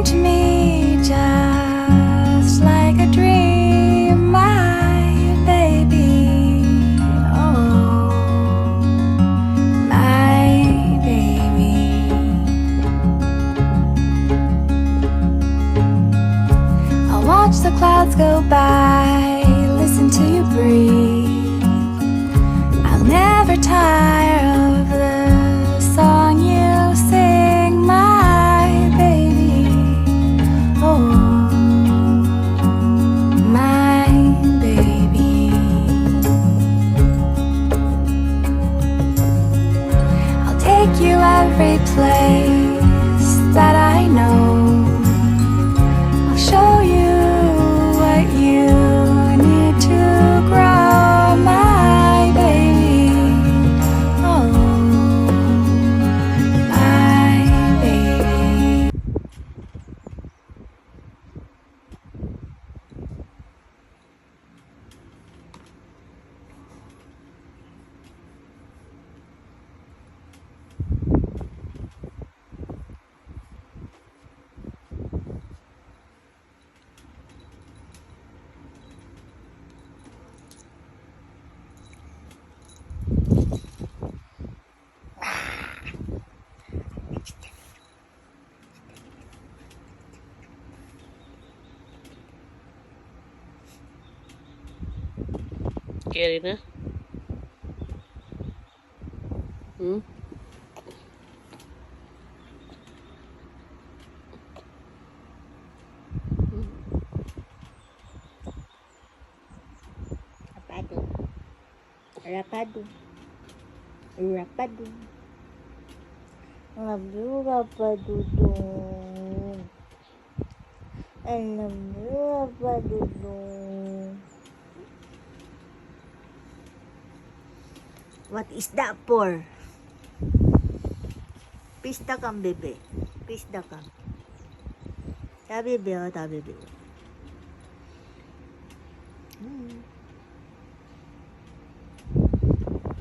came to me just like a dream, my baby. Oh, my baby. I'll watch the clouds go by, listen to you breathe. I'll never tire of the song you sing, my baby. Oh, my baby. I'll take you every place that I know. I'll show you what you need to grow, my baby. Oh, my baby. Scary na? Rapado. Rapado. Rapado. Rapado dong. Rapado dong. What is that for? Pista kang bebe. Pista kang. Tabi bebe, tabi bebe.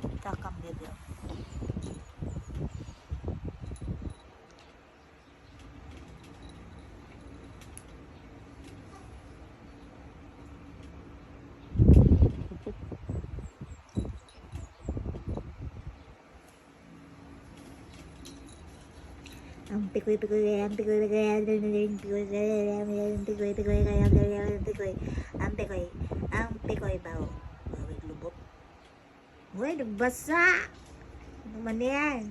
Pista kang bebe. Ang pikoy baw. Bawig lubot. Uy, nagbasa. Ano man yan?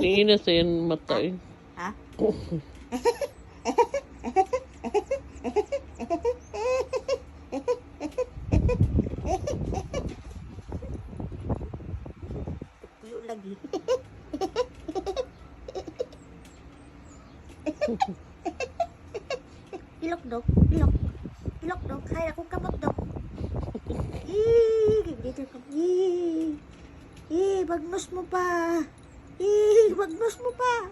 Tingin na sa yan mata eh. Ha? Tuyo lagi. Pilok dok, pilok. Pilok dok, kaya akong kamot dok. Dito ka. Bagnos mo pa. Bagnos mo pa.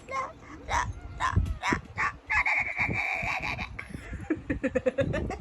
Na, na, na, na, na, na, na, na, na, na.